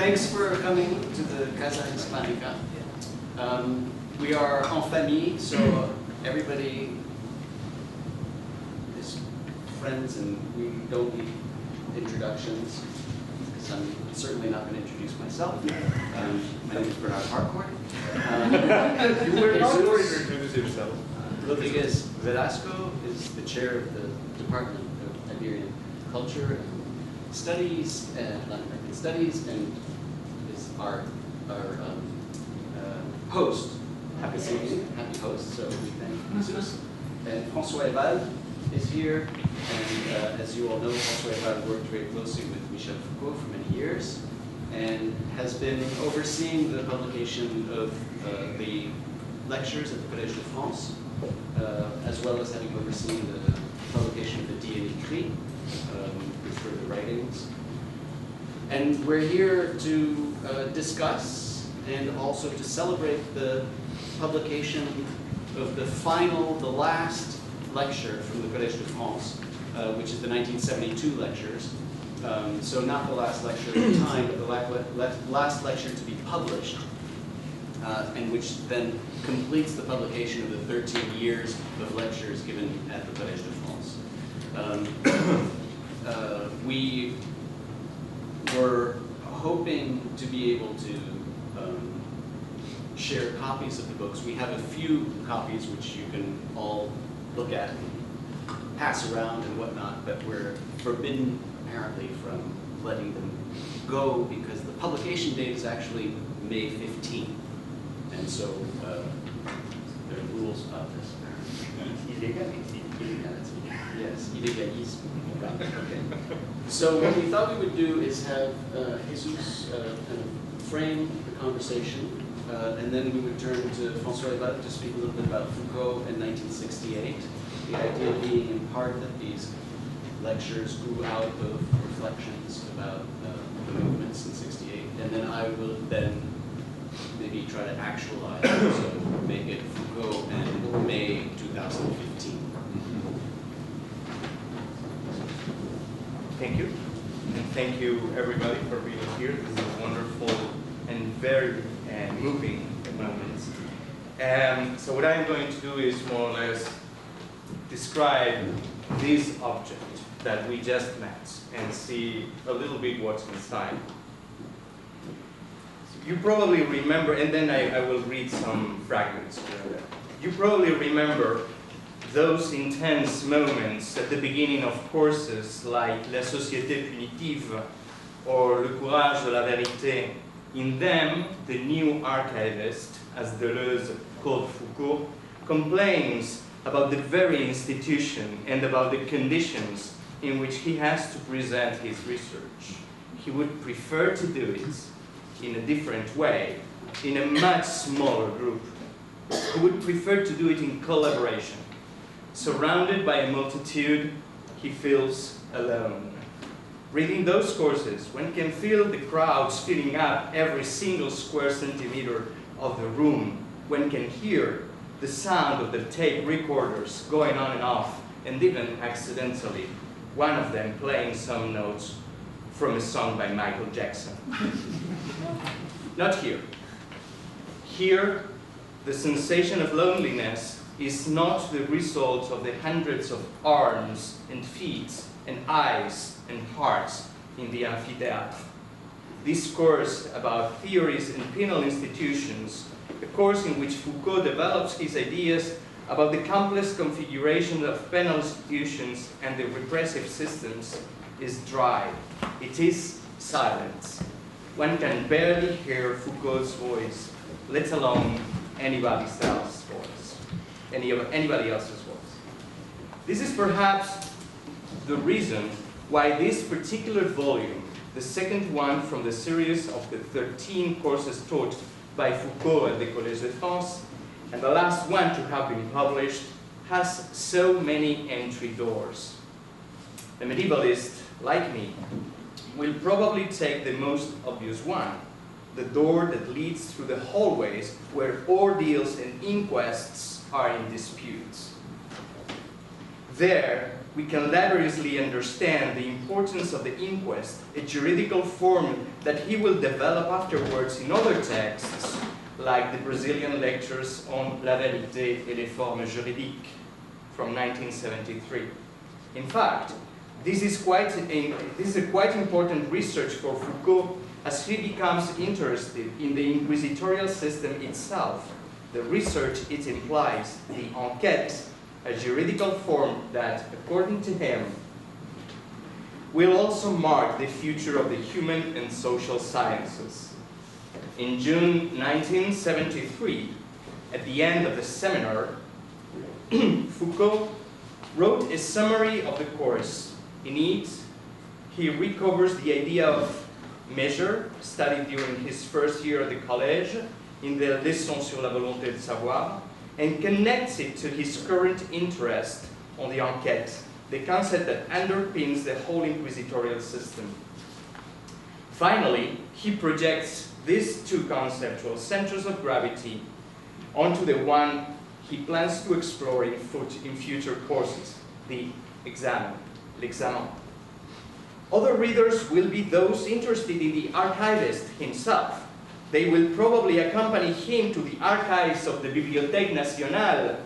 Thanks for coming to the Casa Hispanica. We are en famille, so everybody is friends and we don't need introductions, because I'm certainly not going to introduce myself. My name is Bernard Harcourt. You were not going to introduce yourself. Rodriguez Velasco is the chair of the Department of Iberian Culture and Studies and Latin American Studies, and is our host. Happy host, so we thank Jesús. And François Ewald is here, and as you all know, François Ewald worked very closely with Michel Foucault for many years, and has been overseeing the publication of the lectures at the Collège de France, as well as having overseen the publication of the Die et l'Écrit, with further writings. And we're here to discuss and also to celebrate the publication of the last lecture from the Collège de France, which is the 1972 lectures. So not the last lecture at the time, but the last lecture to be published, and which then completes the publication of the 13 years of lectures given at the Collège de France. We were hoping to be able to share copies of the books. We have a few copies which you can all look at and pass around and whatnot, but we're forbidden apparently from letting them go because the publication date is actually May 15th. And so there are rules about this. Yes, illegalisme. Okay. So what we thought we would do is have Jesús kind of frame the conversation, and then we would turn to François Ewald to speak a little bit about Foucault in 1968. The idea being in part that these lectures grew out of reflections about the movements in '68, and then I will then maybe try to actualize, so make it Foucault and May 2015. Thank you. And thank you, everybody, for being here. This is a wonderful and very moving moment. So what I'm going to do is more or less describe this object that we just met and see a little bit what's inside. You probably remember, and then I will read some fragments here and there. You probably remember those intense moments at the beginning of courses like La Société Punitive or Le Courage de la Vérité. In them, the new archivist, as Deleuze called Foucault, complains about the very institution and about the conditions in which he has to present his research. He would prefer to do it in a different way, in a much smaller group. He would prefer to do it in collaboration. Surrounded by a multitude, he feels alone. Reading those courses, one can feel the crowds filling up every single square centimeter of the room. One can hear the sound of the tape recorders going on and off, and even accidentally, one of them playing some notes from a song by Michael Jackson. Not here. Here, the sensation of loneliness is not the result of the hundreds of arms and feet and eyes and hearts in the amphitheater. This course about theories and penal institutions, a course in which Foucault develops his ideas about the complex configuration of penal institutions and the repressive systems, is dry. It is silent. One can barely hear Foucault's voice, let alone anybody else's voice. Anybody else's voice. This is perhaps the reason why this particular volume, the second one from the series of the 13 courses taught by Foucault at the Collège de France, and the last one to have been published, has so many entry doors. A medievalist like me will probably take the most obvious one, the door that leads through the hallways where ordeals and inquests are in dispute. There, we can laboriously understand the importance of the inquest, a juridical form that he will develop afterwards in other texts, like the Brazilian lectures on La vérité et les formes juridiques from 1973. In fact, this is a quite important research for Foucault as he becomes interested in the inquisitorial system itself. The research it implies, the enquête, a juridical form that, according to him, will also mark the future of the human and social sciences. In June 1973, at the end of the seminar, Foucault wrote a summary of the course. In it, he recovers the idea of measure, studied during his first year at the collège, in the Leçons sur la volonté de savoir, and connects it to his current interest on the enquête, the concept that underpins the whole inquisitorial system. Finally, he projects these two conceptual centers of gravity onto the one he plans to explore in future courses, the l'examen. Other readers will be those interested in the archivist himself. They will probably accompany him to the archives of the Bibliothèque Nationale,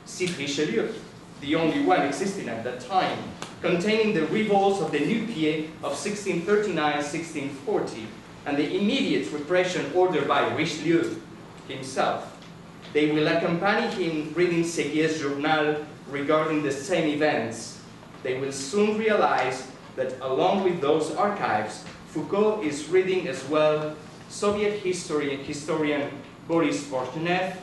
Cite Richelieu, the only one existing at that time, containing the revolts of the Nu-Pieds of 1639-1640, and the immediate repression ordered by Richelieu himself. They will accompany him reading Séguier's journal regarding the same events. They will soon realize that along with those archives, Foucault is reading as well Soviet historian Boris Portnev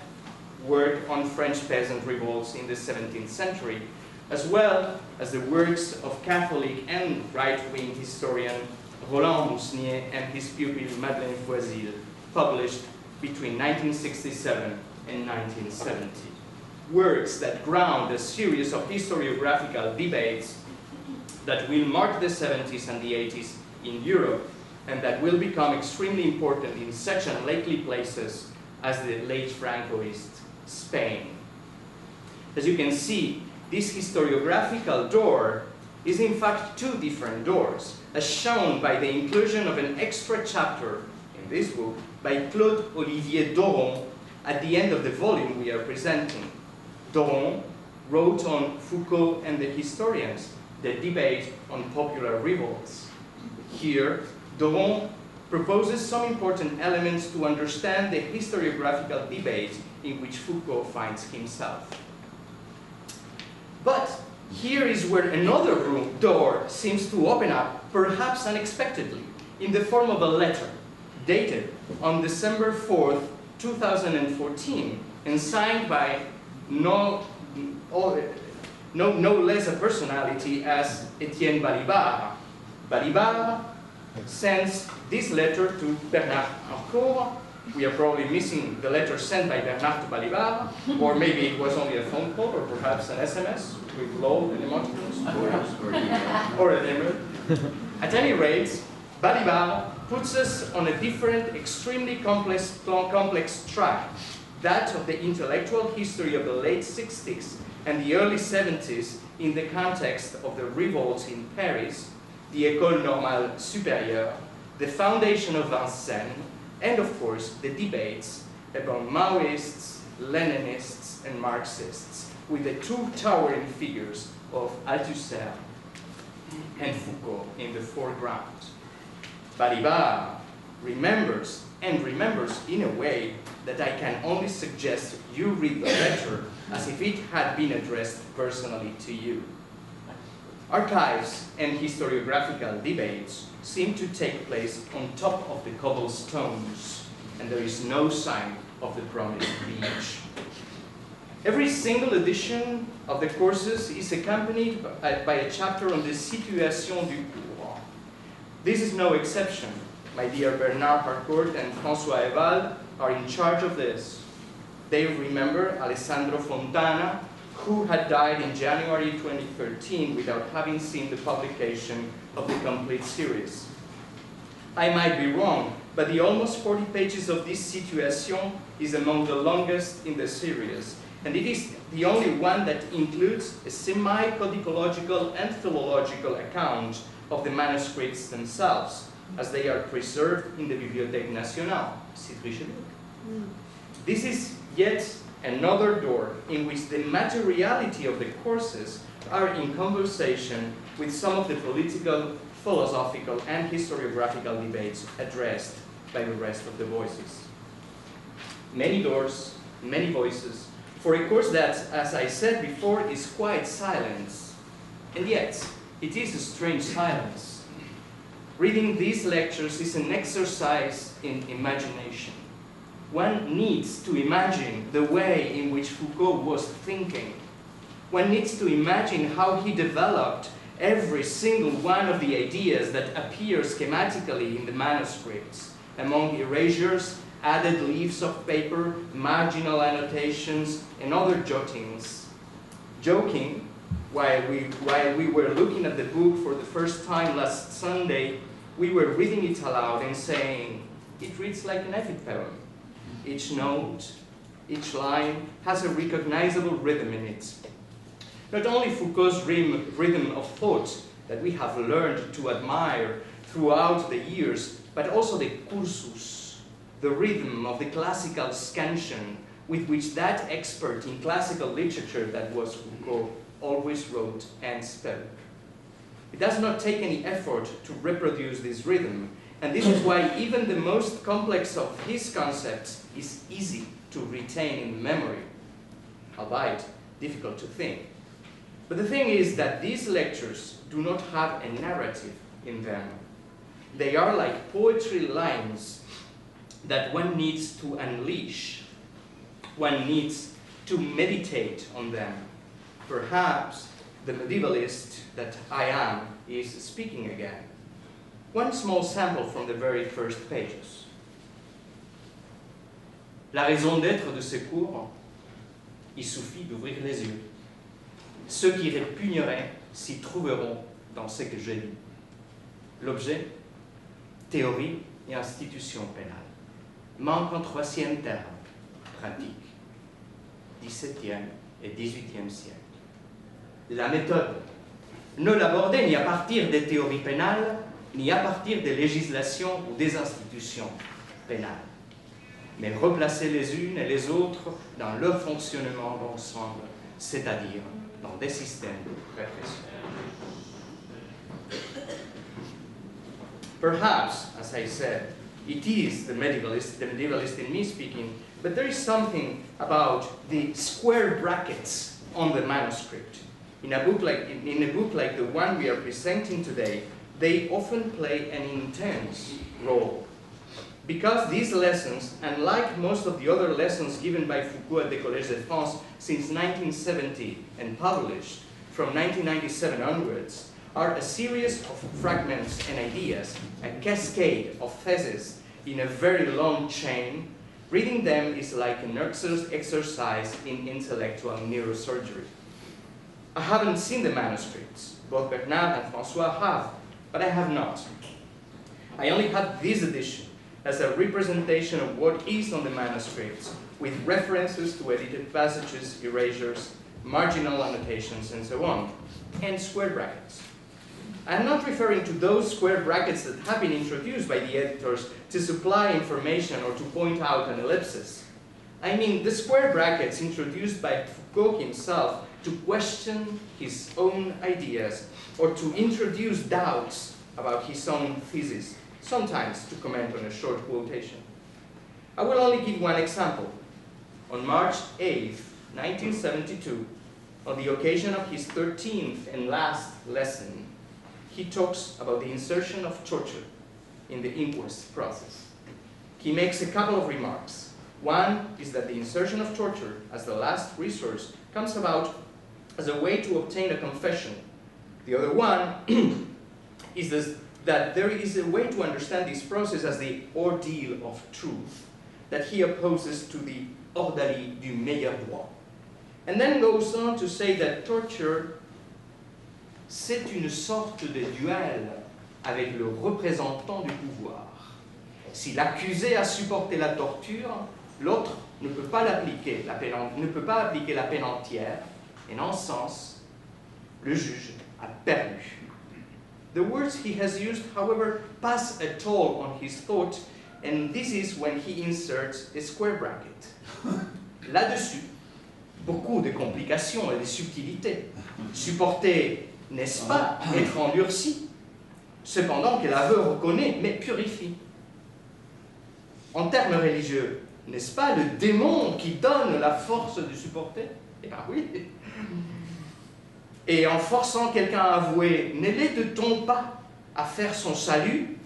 work on French peasant revolts in the 17th century, as well as the works of Catholic and right-wing historian Roland Mousnier and his pupil Madeleine Foisil, published between 1967 and 1970. Works that ground a series of historiographical debates that will mark the 70s and the 80s in Europe, and that will become extremely important in such unlikely places as the late Francoist Spain. As you can see, this historiographical door is in fact two different doors, as shown by the inclusion of an extra chapter in this book by Claude Olivier Doron at the end of the volume we are presenting. Doron wrote on Foucault and the historians, the debate on popular revolts. Here, Doron proposes some important elements to understand the historiographical debate in which Foucault finds himself. But here is where another door seems to open up, perhaps unexpectedly, in the form of a letter dated on December 4th, 2014, and signed by no less a personality as Etienne Balibar. Balibar sends this letter to Bernard Harcourt. We are probably missing the letter sent by Bernard to Balibar, or maybe it was only a phone call, or perhaps an SMS with lol and emoticons, or an email. At any rate, Balibar puts us on a different, extremely complex track, that of the intellectual history of the late 60s and the early 70s in the context of the revolts in Paris, the École Normale Supérieure, the foundation of Vincennes, and of course the debates about Maoists, Leninists, and Marxists, with the two towering figures of Althusser and Foucault in the foreground. Balibar remembers, and remembers in a way that I can only suggest you read the letter as if it had been addressed personally to you. Archives and historiographical debates seem to take place on top of the cobblestones, and there is no sign of the promised beach. Every single edition of the courses is accompanied by a chapter on the situation du cours. This is no exception. My dear Bernard Harcourt and François Ewald are in charge of this. They remember Alessandro Fontana, who had died in January 2013 without having seen the publication of the complete series. I might be wrong, but the almost 40 pages of this situation is among the longest in the series, And it is the only one that includes a semi-codicological and philological account of the manuscripts themselves, as they are preserved in the Bibliothèque Nationale, Cité Richelieu. This is yet another door in which the materiality of the courses are in conversation with some of the political, philosophical, and historiographical debates addressed by the rest of the voices. Many doors, many voices, for a course that, as I said before, is quite silent. And yet, it is a strange silence. Reading these lectures is an exercise in imagination. One needs to imagine the way in which Foucault was thinking. One needs to imagine how he developed every single one of the ideas that appear schematically in the manuscripts, among erasures, added leaves of paper, marginal annotations, and other jottings. Joking, while we were looking at the book for the first time last Sunday, we were reading it aloud and saying, it reads like an epic poem. Each note, each line has a recognizable rhythm in it. Not only Foucault's rhythm of thought that we have learned to admire throughout the years, but also the cursus, the rhythm of the classical scansion with which that expert in classical literature that was Foucault always wrote and spoke. It does not take any effort to reproduce this rhythm, and this is why even the most complex of his concepts is easy to retain in memory, albeit difficult to think. But the thing is that these lectures do not have a narrative in them. They are like poetry lines that one needs to unleash. One needs to meditate on them. Perhaps the medievalist that I am is speaking again. One small sample from the very first pages. La raison d'être de ces cours, il suffit d'ouvrir les yeux. Ceux qui répugneraient s'y trouveront dans ce que j'ai lu. L'objet, théorie et institution pénale. Manque un troisième terme, pratique. 17e et 18e siècle. La méthode, ne l'aborder ni à partir des théories pénales, ni à partir des législations ou des institutions pénales, mais replacer les unes et les autres dans leur fonctionnement d'ensemble, c'est-à-dire dans des systèmes de répression. Perhaps, as I said, it is the medievalist in me speaking, but there is something about the square brackets on the manuscript. In a book like the one we are presenting today, they often play an intense role. Because these lessons, unlike most of the other lessons given by Foucault at the Collège de France since 1970 and published from 1997 onwards, are a series of fragments and ideas, a cascade of theses in a very long chain. Reading them is like an exercise in intellectual neurosurgery. I haven't seen the manuscripts. Both Bernard and François have, but I have not. I only have this edition as a representation of what is on the manuscripts, with references to edited passages, erasures, marginal annotations, and so on, and square brackets. I'm not referring to those square brackets that have been introduced by the editors to supply information or to point out an ellipsis. I mean the square brackets introduced by Foucault himself to question his own ideas or to introduce doubts about his own thesis, sometimes to comment on a short quotation. I will only give one example. On March 8, 1972, on the occasion of his 13th and last lesson, he talks about the insertion of torture in the inquest process. He makes a couple of remarks. One is that the insertion of torture as the last resource comes about as a way to obtain a confession. The other one is that there is a way to understand this process as the ordeal of truth that he opposes to the ordalie du meilleur droit. And then goes on to say that torture, c'est une sorte de duel avec le représentant du pouvoir. Si l'accusé a supporté la torture, L'autre ne peut pas appliquer la peine entière, et en ce sens, le juge a perdu. The words he has used, however, pass a toll on his thought, and this is when he inserts a square bracket. Là-dessus, beaucoup de complications et de subtilités. Supporter, n'est-ce pas, être endurci, cependant que l'aveu reconnaît, mais purifie. En termes religieux, n'est-ce pas le démon qui donne la force de supporter? Eh bien oui. Et en forçant quelqu'un à avouer, ne l'aide-t-on pas à faire son salut?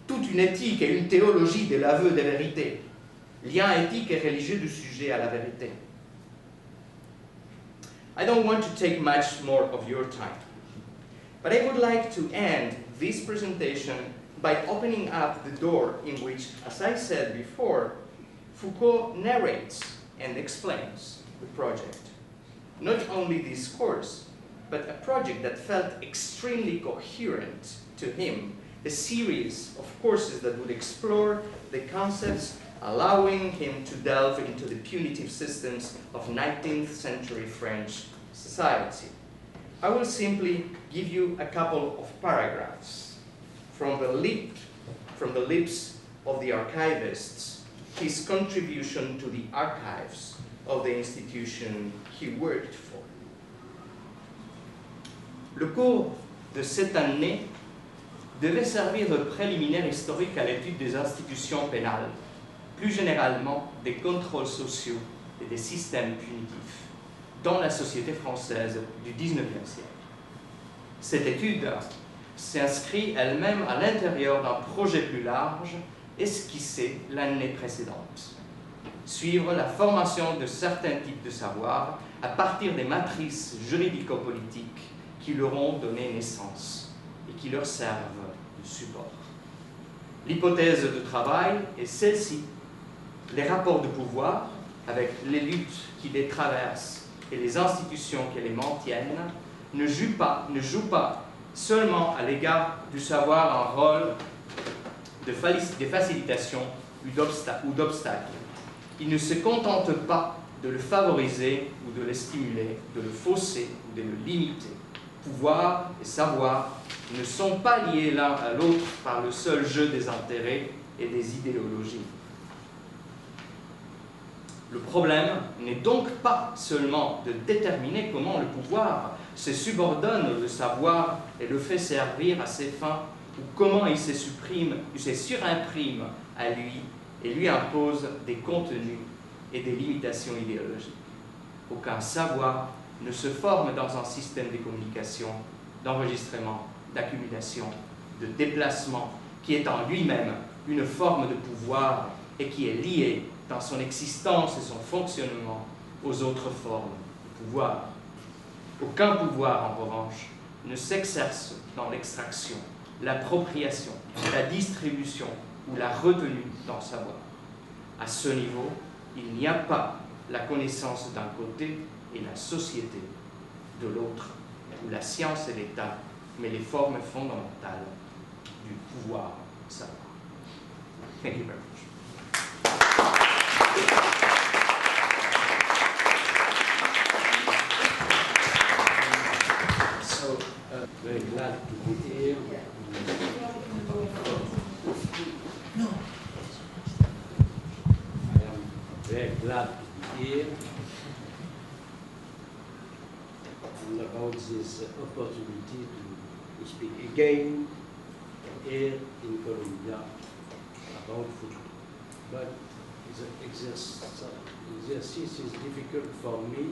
Toute une éthique et une théologie de l'aveu de vérité. Lien éthique et religieux du sujet à la vérité. I don't want to take much more of your time, but I would like to end this presentation by opening up the door in which, as I said before, Foucault narrates and explains the project. Not only this course, but a project that felt extremely coherent to him, a series of courses that would explore the concepts, allowing him to delve into the punitive systems of 19th century French society. I will simply give you a couple of paragraphs from the lips of the archivists, his contribution to the archives of the institution he worked for. Le cours de cette année devait servir de préliminaire historique à l'étude des institutions pénales, plus généralement des contrôles sociaux et des systèmes punitifs dans la société française du XIXe siècle. Cette étude s'inscrit elle-même à l'intérieur d'un projet plus large esquissé l'année précédente. Suivre la formation de certains types de savoirs à partir des matrices juridico-politiques qui leur ont donné naissance et qui leur servent de support. L'hypothèse de travail est celle-ci. Les rapports de pouvoir, avec les luttes qui les traversent et les institutions qui les maintiennent, ne jouent pas seulement à l'égard du savoir un rôle de facilitation ou d'obstacle. Ils ne se contentent pas de le favoriser ou de le stimuler, de le fausser ou de le limiter. Pouvoir et savoir ne sont pas liés l'un à l'autre par le seul jeu des intérêts et des idéologies. Le problème n'est donc pas seulement de déterminer comment le pouvoir se subordonne le savoir et le fait servir à ses fins, ou comment il se surimprime à lui et lui impose des contenus et des limitations idéologiques. Aucun savoir ne se forme dans un système de communication, d'enregistrement, d'accumulation, de déplacement, qui est en lui-même une forme de pouvoir et qui est lié dans son existence et son fonctionnement aux autres formes de pouvoir. Aucun pouvoir, en revanche, ne s'exerce dans l'extraction, l'appropriation, la distribution ou la retenue d'un savoir. À ce niveau, il n'y a pas la connaissance d'un côté et la société de l'autre, où la science est l'État, mais les formes fondamentales du pouvoir savoir. Thank you very much. So, very glad to be here. No. I am very glad to be here and about this opportunity to speak again here in Colombia about Foucault. But the exercise is difficult for me.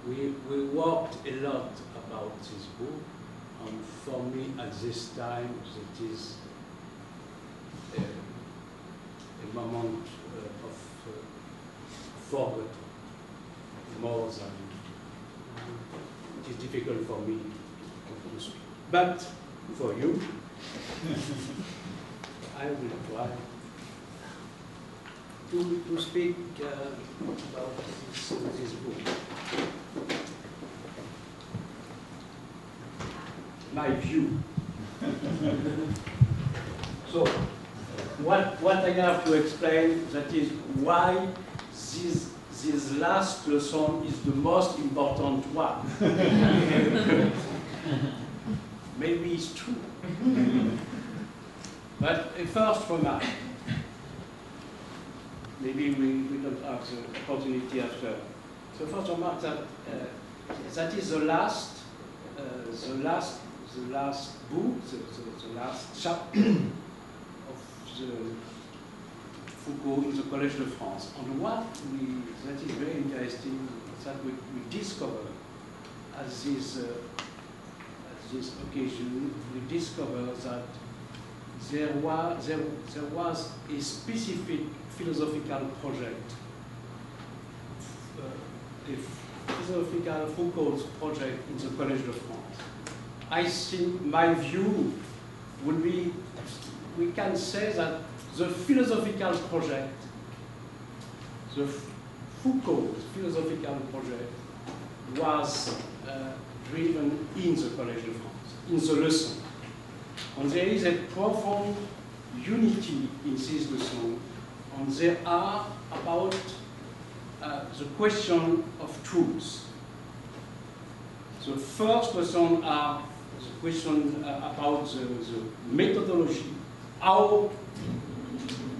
We worked a lot about this book, and for me at this time it is a moment of forgotten, more than it is difficult for me to speak. But for you, I will try to speak about this book. My view. So, what I have to explain, that is why this last lesson is the most important one. Maybe it's true. But a first remark. Maybe we don't have the opportunity after. So first remark that that is the last book, the last chapter of the Foucault in the Collège de France. And what that is very interesting is that we discover at this occasion, we discover that there was a specific philosophical project, a philosophical Foucault's project in the Collège de France. I think my view would be, we can say that the philosophical project, the Foucault's philosophical project was driven in the Collège de France, in the lesson. And there is a profound unity in this lesson, and there are about the question of truth. The first lesson are the question about the methodology, how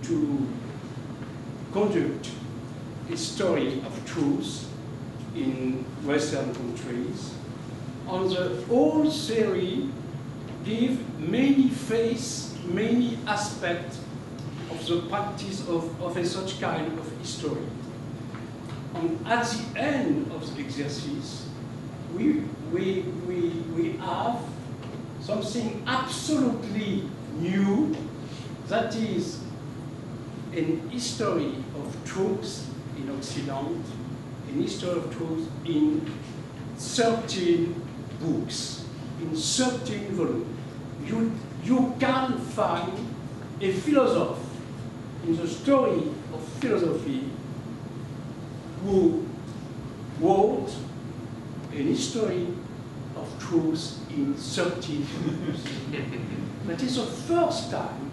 to conduct a story of truth in Western countries. On the whole theory give many faces, many aspects of the practice of a such kind of history. And at the end of the exercise, we have something absolutely new, that is an history of truth in Occident, an history of truth in 13 books, in 13 volumes. You can find a philosopher in the story of philosophy who wrote an history of truth in 13 books. That is the first time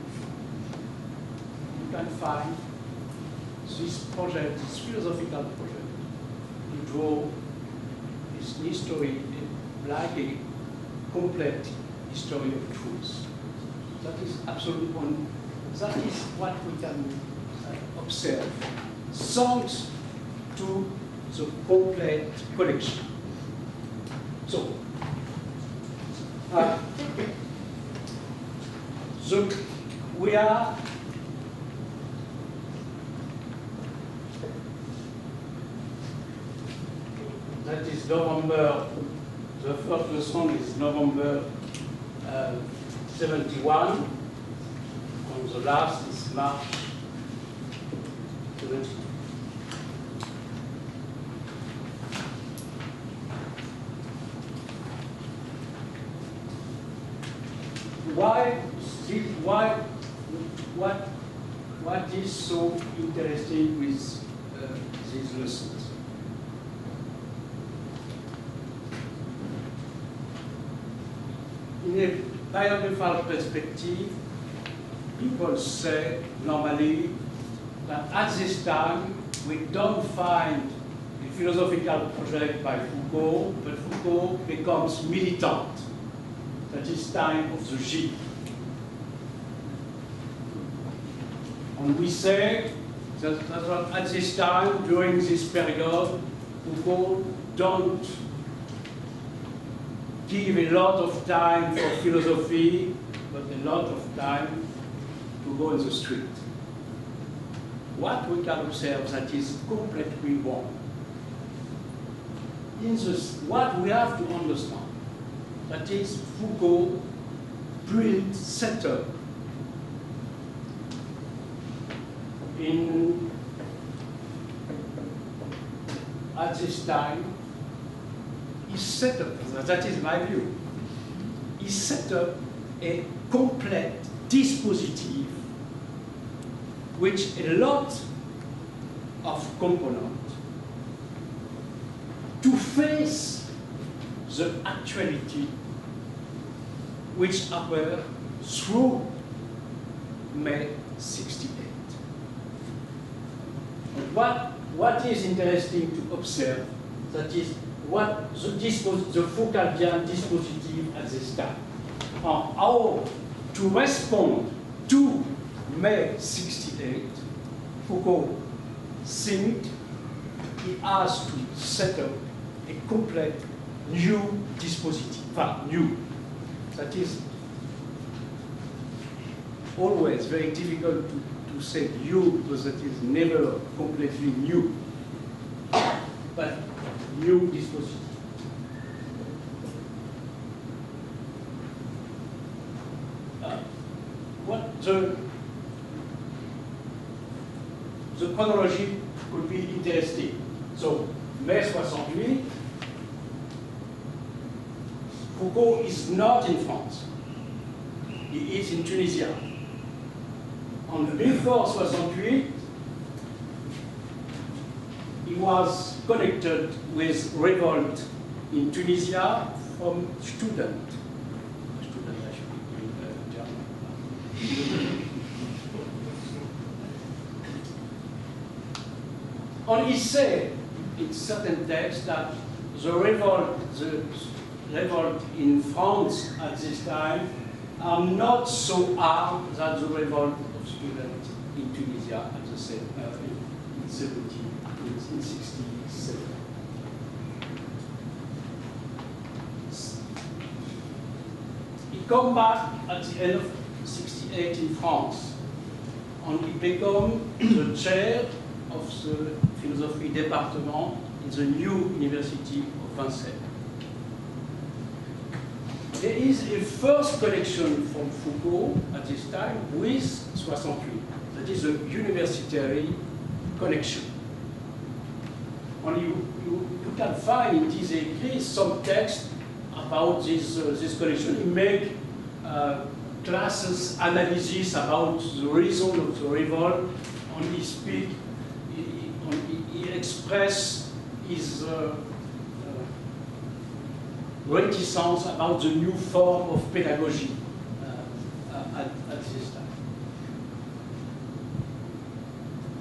you can find this project, this philosophical project, to draw this history like a complete history of truth. That is absolutely one. That is what we can observe, thanks to the complete collection. So, we are that is November. The first lesson is November 71, and the last is March 72. What is so interesting with these lessons? In a biographical perspective, people say normally that at this time we don't find a philosophical project by Foucault, but Foucault becomes militant. That is time of the Gilles. And we say that at this time, during this period, Foucault don't give a lot of time for philosophy, but a lot of time to go in the street. What we can observe that is completely wrong. In this, what we have to understand, that is Foucault built setup at this time. He set up, that is my view, he set up a complete dispositif which a lot of components to face the actuality which appear through May 68. What is interesting to observe, that is what the Foucauldian dispositive at this time, on how to respond to May 68, Foucault think he has to set up a complete new dispositif, new. That is always very difficult to say new, because that is never completely new, but new dispositif. What the chronology could be interesting. So, Mai 68, Foucault is not in France. He is in Tunisia. And before 68, he was connected with revolt in Tunisia from students. I should be in German. And he said in certain texts that the revolt in France at this time are not so hard than the revolt of students in Tunisia at the same in 67. He come back at the end of 68 in France, and he became the chair of the philosophy department in the new University of Vincennes. There is a first connection from Foucault at this time with 68. That is a universitary connection. And you can find in these écrits some text about this connection. He make classes analysis about the reason of the revolt, and he speak, he express his reticence about the new form of pedagogy at this time.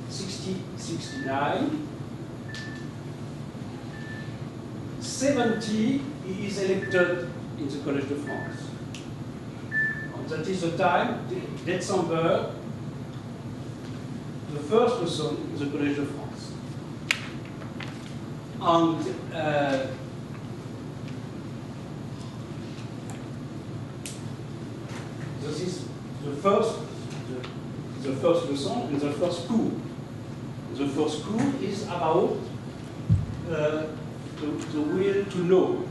69, 70, he is elected in the Collège de France. And that is the time, December, the first person in the Collège de France. And this is the first lesson in the first cours. The first cours is about the will to know.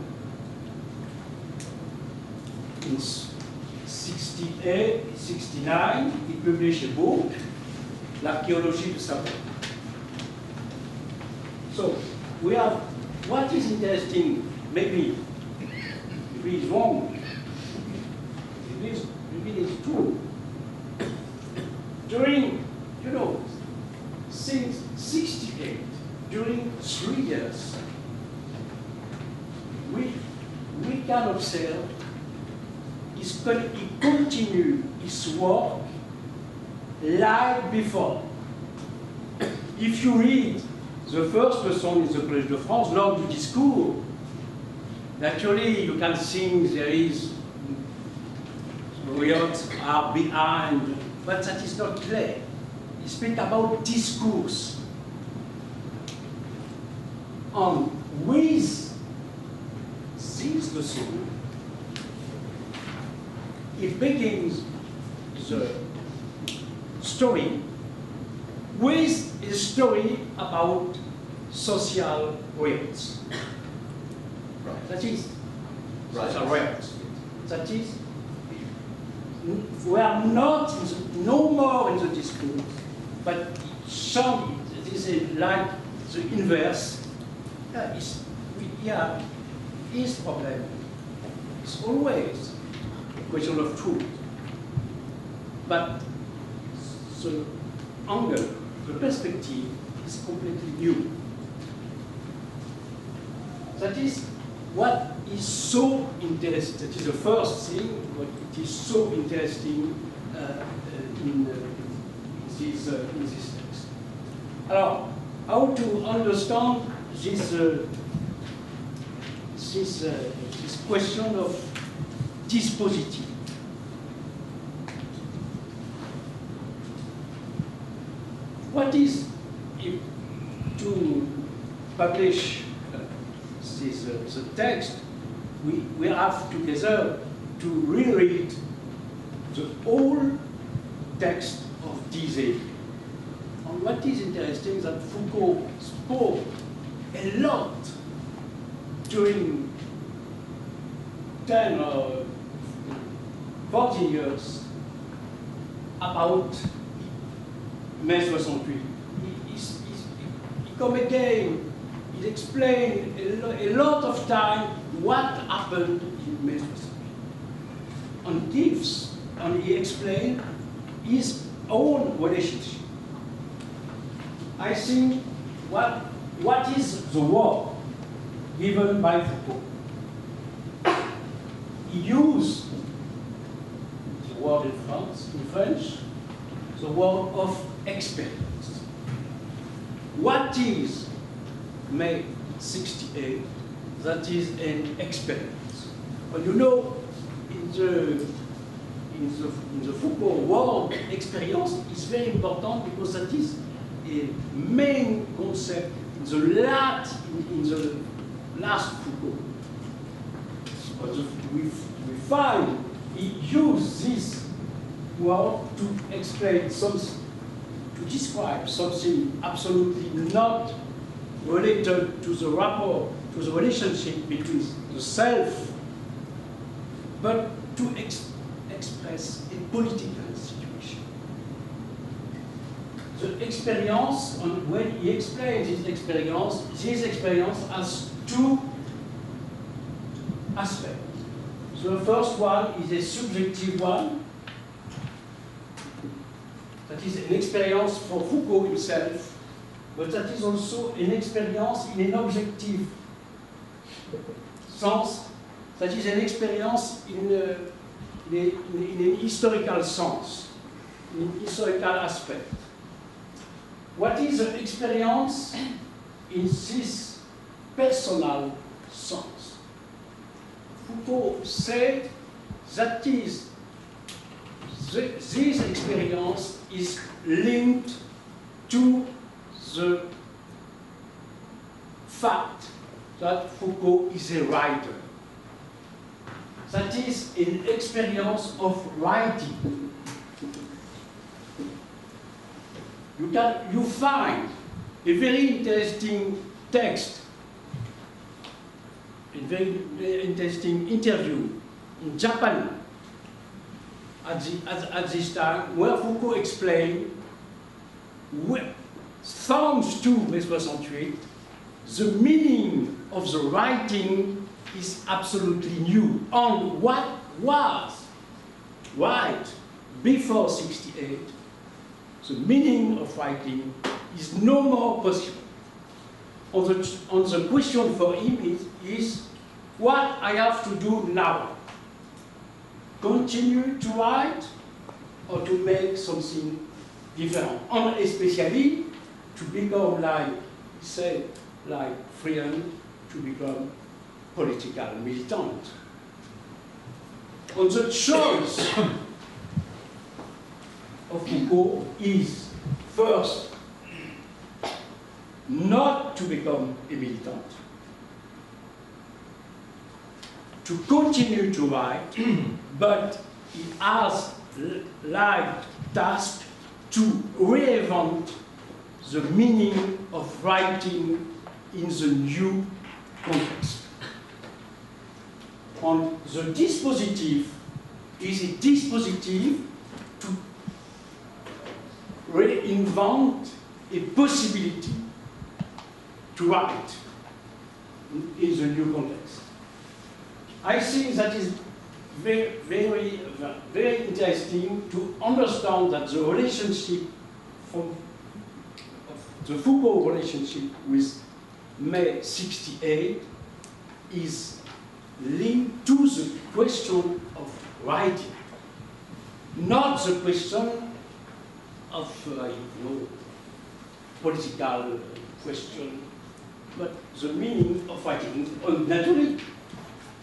In 68, 69, he published a book, L'archéologie du savoir. So, we have, what is interesting, maybe it's wrong, maybe it's true. During, since 68, during 3 years, we can observe he continued his work like before. If you read the first lesson in the Collège de France, L'Ordre du Discours, naturally you can think there is words are behind, but that is not clear. He speaks about discourse. And with this lesson, it begins the story with a story about social rights. Right. That is Right. social rights. That is, we are not no more in the discourse, but it is like the inverse. His problem is always a question of truth. But the angle, the perspective is completely new. That is what is so interesting. That is the first thing, what it is so interesting in this text. Alors, how to understand this this question of dispositif? What is, if to publish the text, we have together to reread the whole text of this age. And what is interesting is that Foucault spoke a lot during 10 or 40 years about Mai 68. He come again, he explained a lot of time what happened in Mai 68. And gives, and he explained his own relationship. I think what is the word given by Foucault? He used the word in French, the word of experience. What is May 68? That is an experience. But you know, in the Foucault word, experience is very important because that is a main concept in the last Foucault. But we find he used this word to explain something, to describe something absolutely not related to the rapport, to the relationship between the self, but to express a political situation. The experience, and when he explains this experience has two aspects. The first one is a subjective one, that is an experience for Foucault himself, but that is also an experience in an objective sense, that is an experience in an historical sense, in an historical aspect. What is the experience in this personal sense? Foucault said that this experience is linked to the fact that Foucault is a writer. That is an experience of writing. You find a very interesting text, a very interesting interview in Japan at this time, where Foucault explained, thanks to Mai 68, the meaning of the writing is absolutely new. And what was right before 68, the meaning of writing is no more possible. And the question for him is what I have to do now? Continue to write or to make something different? And especially to become, like he said, like Freeland, to become political militant. And the choice of Foucault is, first, not to become a militant, to continue to write, but he has like task to reinvent the meaning of writing in the new context. And the dispositif is a dispositif to reinvent a possibility to write in the new context. I think that is very, very, very interesting to understand that the relationship of the Foucault relationship with May 68 is linked to the question of writing, not the question political question, but the meaning of writing. And naturally,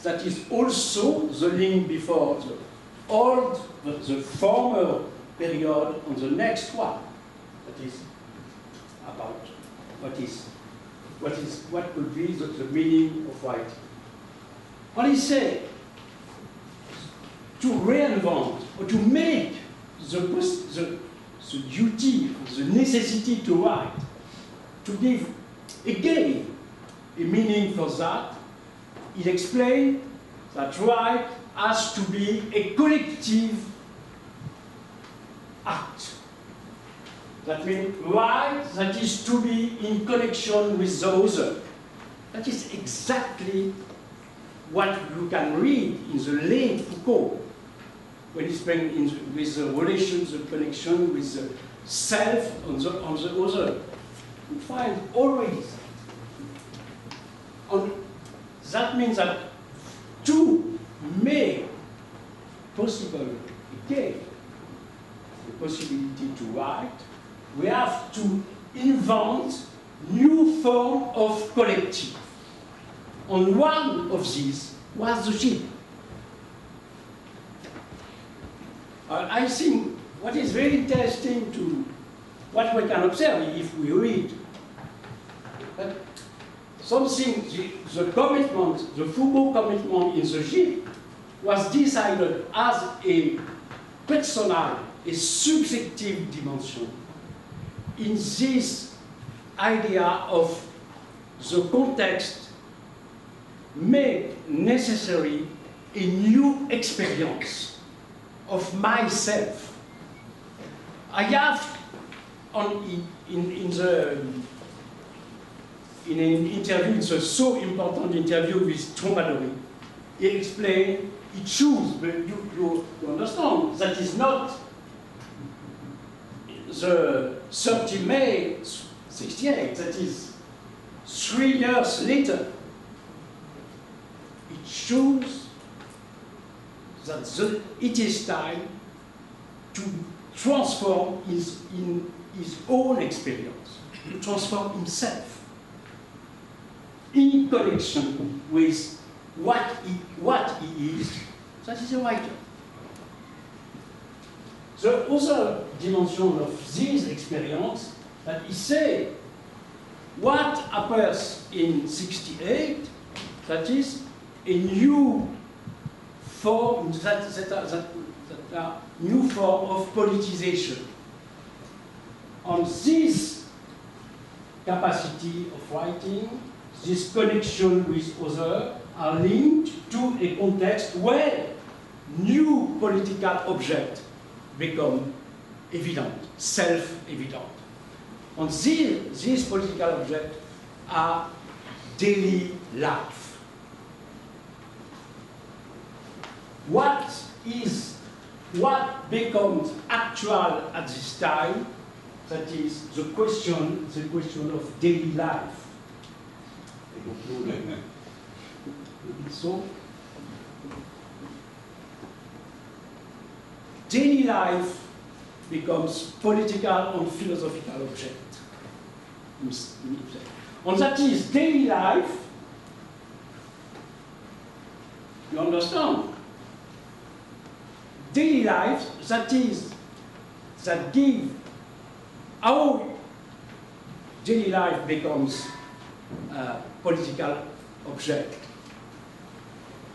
that is also the link before the old, the former period on the next one. That is about what could be the meaning of writing. What he said, to reinvent or to make the duty, the necessity to write, to give again a meaning for that, he explained that write has to be a collective act. That means write that is to be in connection with the other. That is exactly what you can read in the late Foucault, when he's playing with the relations, the connection with the self on the other. You find always. And that means that to make possible again the possibility to write, we have to invent new form of collective. And one of these was the ship. I think what is very interesting to what we can observe if we read, that something, the commitment, the Foucault commitment in the ship was decided as a personal, a subjective dimension in this idea of the context make necessary a new experience of myself. I have in an interview, it's a so important interview with Trombadori, he explained, he chose, but you understand, that is not the 30 May 68, that is 3 years later. It shows that it is time to transform in his own experience, to transform himself in connection with what he is. That is a writer. The other dimension of this experience that he said, what appears in 68, that is a new form, new form of politicization. On this capacity of writing, this connection with others are linked to a context where new political objects become evident, self-evident. And these political objects are daily life. What becomes actual at this time? That is the question of daily life. I don't know. So, daily life becomes political and philosophical object. And that is daily life, you understand? Daily life, that give how daily life becomes a political object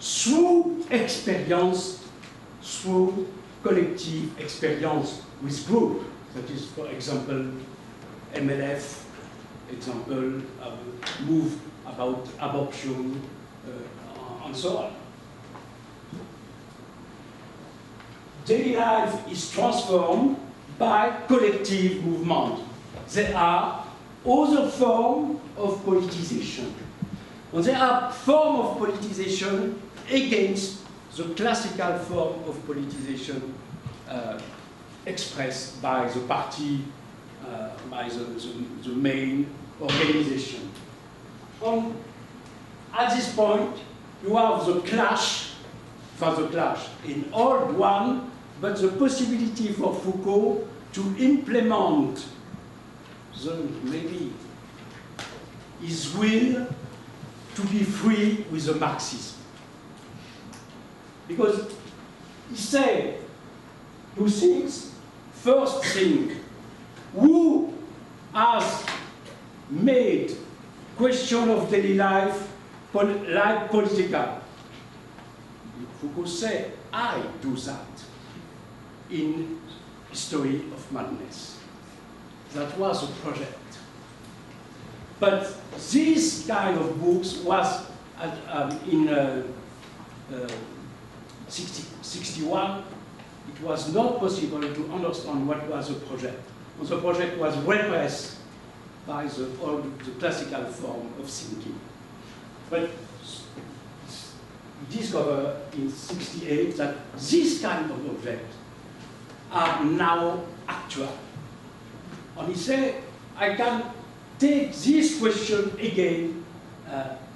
through experience, through collective experience with group. That is, for example, MLF, example, move about abortion, and so on. Daily life is transformed by collective movement. There are other forms of politicization. And there are forms of politicization against the classical form of politicization expressed by the party, by the main organization. And at this point, you have the clash in old one, but the possibility for Foucault to implement maybe his will to be free with the Marxism. Because he said two things. First thing, who has made question of daily life like political? Foucault said, I do that in History of Madness. That was a project. But this kind of books was in 61. It was not possible to understand what was the project. And the project was repressed by the classical form of thinking. But he discovered in 68 that this kind of objects are now actual. And he said, I can take this question again,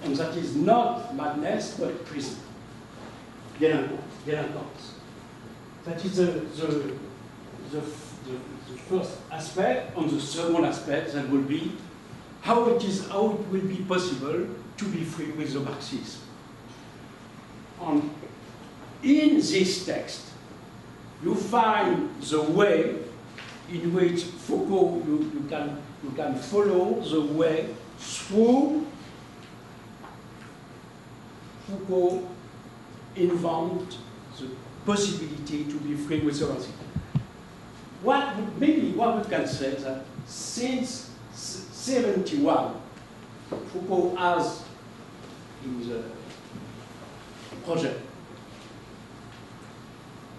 and that is not madness, but prison. Delinquents. That is the first aspect. And the second aspect that will be how it will be possible to be free with the Marxism. And in this text, you find the way in which Foucault, you can follow the way through Foucault invent the possibility to be free with the Marxism. Maybe what we can say is that since 71, Foucault has in the project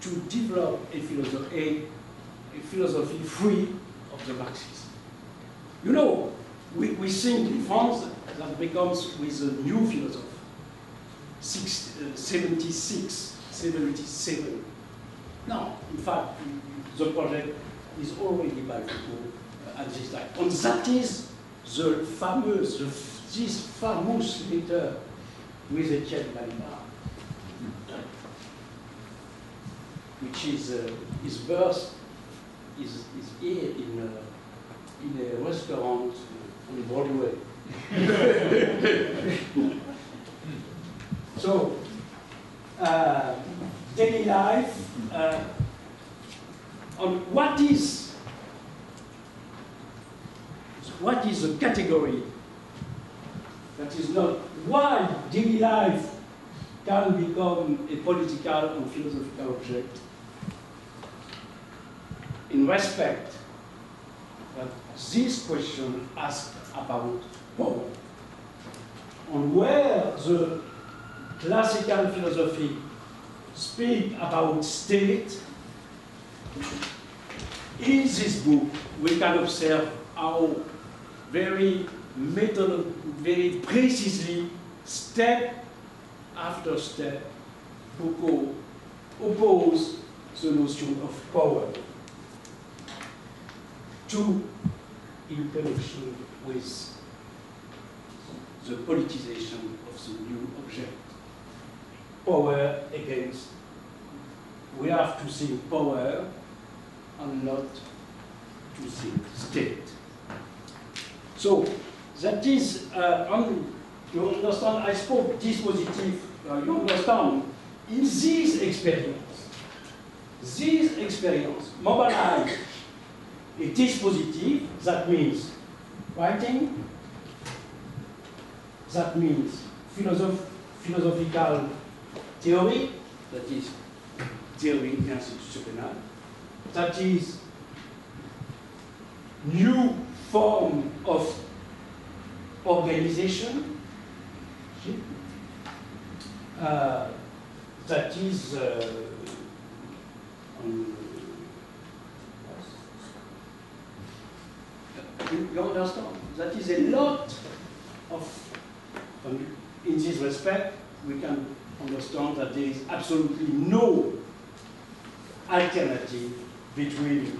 to develop a philosophy free of the Marxism. You know, we think in France that becomes with a new philosophy, 76, 77. No, in fact, the project is already by Foucault at this time. And that is this famous letter with Etienne Balibar, which is his birth is here in a restaurant on Broadway. So, daily life, on what is a category that is not why daily life can become a political and philosophical object in respect that this question asks about power, and where the classical philosophy speak about state. In this book, we can observe how very precisely, step after step, Foucault opposed the notion of power to interaction with the politicization of the new object. Power against, we have to think power and not to think state. So that is, you understand, I spoke dispositive, you understand, in this experience mobilize a dispositive, that means writing, that means philosophical theory, that is theory institutionnelle, that is new form of organization, that is you understand? That is a lot of, in this respect, we can understand that there is absolutely no alternative between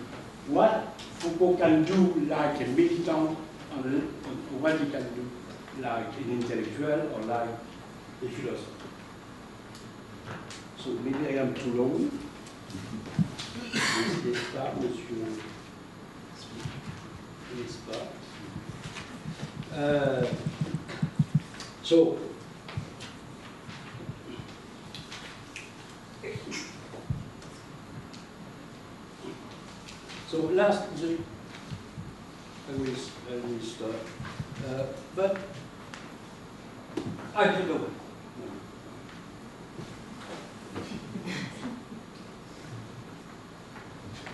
what Foucault can do like a militant and what he can do like an intellectual or like a philosopher. So maybe I am too long. This part. So last, I will start. But I don't know.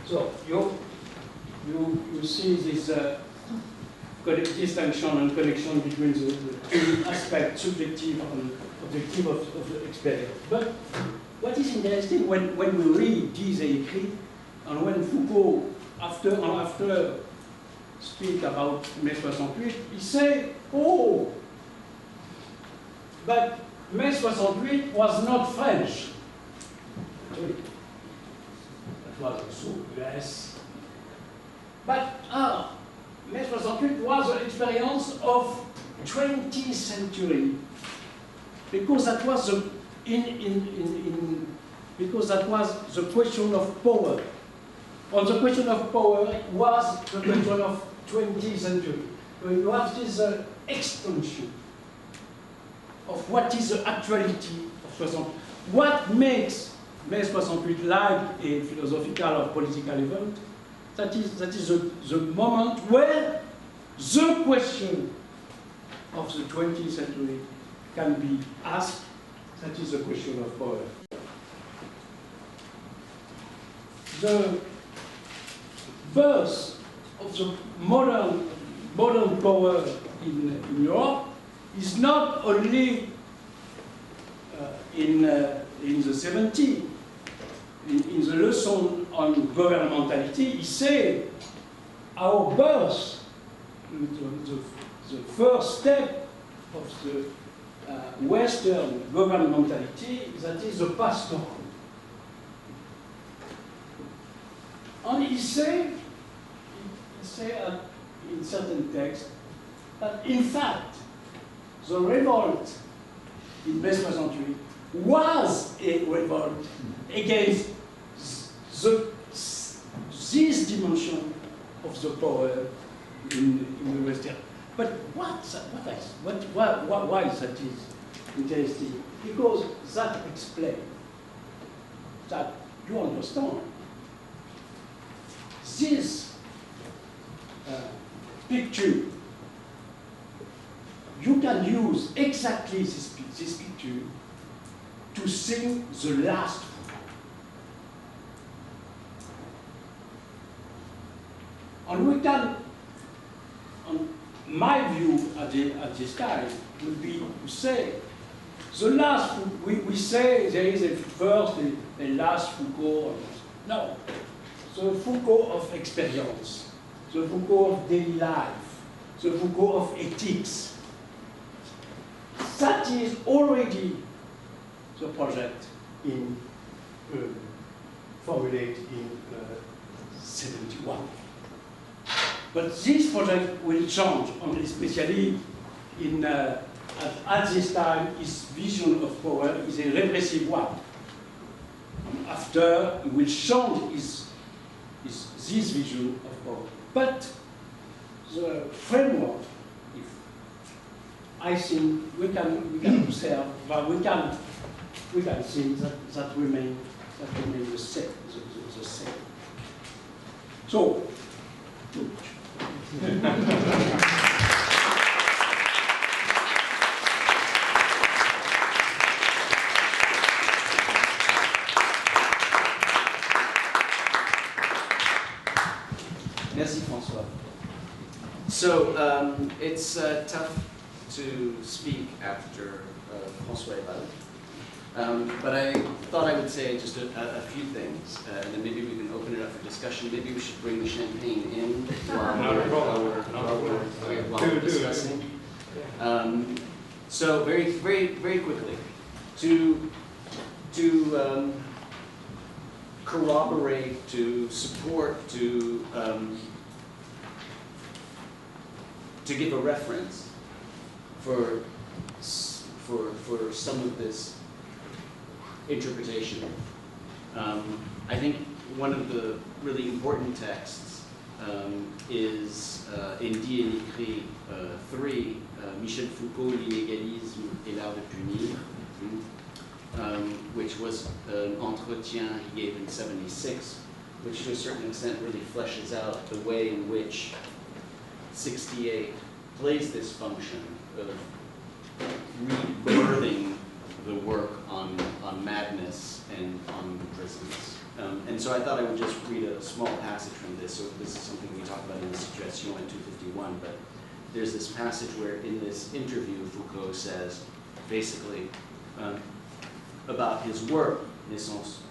So you see this distinction and connection between the two aspects, subjective and objective of the experience. But what is interesting when we read these écrits and when Foucault, after speak about Mai 68, he say, oh, but Mai 68 was not French. That was also US. But Mai 68 was an experience of 20th century, because that was because that was the question of power. On the question of power was the question of 20th century. So you have this extension of what is the actuality of 68. What makes Mai 68 like a philosophical or political event? That is the moment where the question of the 20th century can be asked. That is the question of power. The birth of the modern power in Europe is not only in the 70s. In the lesson on governmentality, he said our birth, the first step of the Western governmentality, that is the pastoral. And he say in certain texts that in fact the revolt in Mai 68 was a revolt against this dimension of the power in the Western. But why that is interesting? Because that explains that you understand this picture. You can use exactly this picture to sing the last Foucault. And we can, my view at this time would be to say, the last, we say there is a first, a last Foucault. No, the Foucault of experience, the Foucault of daily life, the Foucault of ethics. That is already the project in formulated in 71. But this project will change, and especially in at this time, his vision of power is a repressive one. And after, he will change this vision of power. But the framework, I think we can observe, but we can see that remain the same. The same. So. Merci, François. So it's tough to speak after François Ewald, but I thought I would say just a few things, and then maybe we can open it up for discussion. Maybe we should bring the champagne in while we're discussing. So very quickly, to corroborate, to support, to give a reference for some of this interpretation. I think one of the really important texts is in Dit et écrit 3, Michel Foucault, L'inégalisme et l'art de punir, which was an entretien he gave in 76, which to a certain extent really fleshes out the way in which 68 plays this function of rebirthing the work on madness and on prisons. And so I thought I would just read a small passage from this. So this is something we talk about in the Situation at 251, but there's this passage where in this interview Foucault says, basically, about his work, Naissance,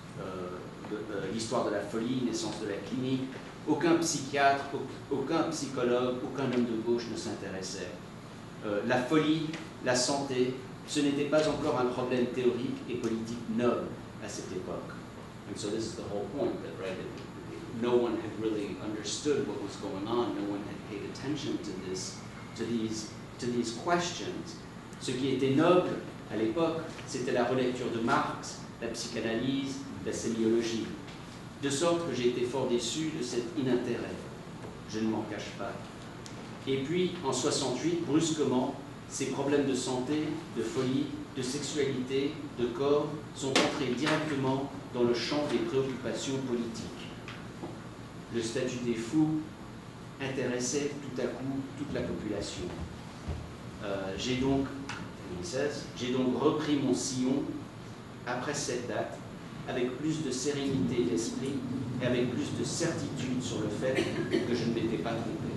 l'histoire de la folie, Naissance de la clinique, aucun psychiatre, aucun psychologue, aucun homme de gauche ne s'intéressait. La folie, la santé, ce n'était pas encore un problème théorique et politique noble à cette époque. And so this is the whole point, that right, no one had really understood what was going on. No one had paid attention to these questions. Ce qui était noble à l'époque, c'était la relecture de Marx, la psychanalyse, la sémiologie. De sorte que j'ai été fort déçu de cet inintérêt. Je ne m'en cache pas. Et puis, en 68, brusquement, ces problèmes de santé, de folie, de sexualité, de corps sont entrés directement dans le champ des préoccupations politiques. Le statut des fous intéressait tout à coup toute la population. J'ai donc repris mon sillon après cette date avec plus de sérénité d'esprit et avec plus de certitude sur le fait que je ne m'étais pas trompé.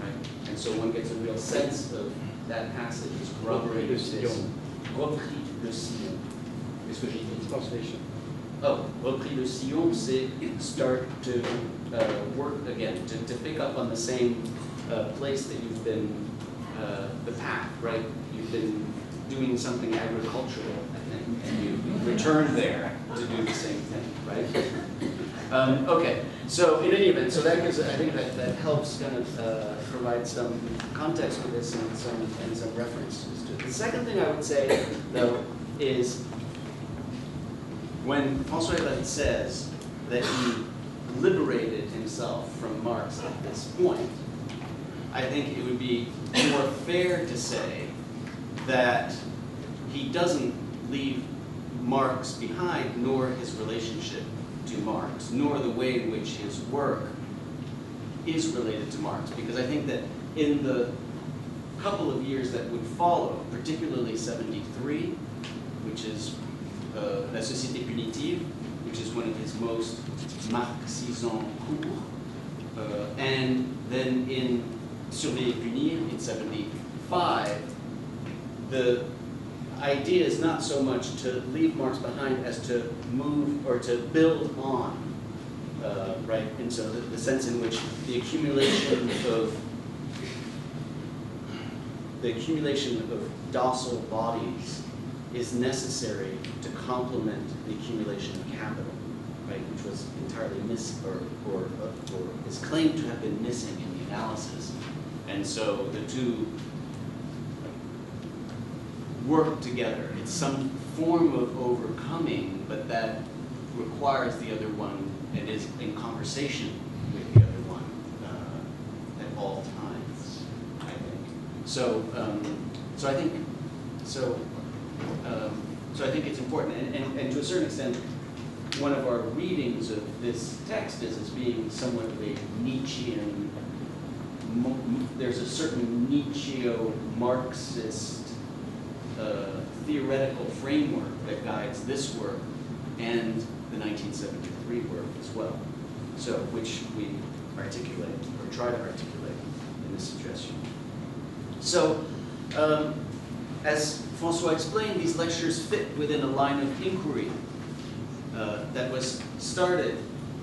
Right? And so one gets a real sense of that passage is corroborating this. Repris le sillon. Qu'est-ce que j'ai dit? Translation. Oh, repris le sillon, c'est start to work again, to pick up on the same place that you've been, the path, right? You've been doing something agricultural, I think, and you return there to do the same thing, right? Okay, so in any event, so that gives, I think that helps kind of provide some context for this and some references to it. The second thing I would say, though, is when François Ewald says that he liberated himself from Marx at this point, I think it would be more fair to say that he doesn't leave Marx behind, nor his relationship to Marx, nor the way in which his work is related to Marx. Because I think that in the couple of years that would follow, particularly 73, which is La Société Punitive, which is one of his most Marxisant cours, and then in Surveiller et Punir in 75, the idea is not so much to leave Marx behind as to move or to build on, right? And so the sense in which the accumulation of docile bodies is necessary to complement the accumulation of capital, right? Which was entirely or is claimed to have been missing in the analysis. And so the two work together. It's some form of overcoming, but that requires the other one and is in conversation with the other one at all times, I think. So I think it's important, and to a certain extent, one of our readings of this text is as being somewhat of a Nietzschean. There's a certain Nietzscheo-Marxist theoretical framework that guides this work and the 1973 work as well. So, which we articulate or try to articulate in this suggestion. So, as François explained, these lectures fit within a line of inquiry that was started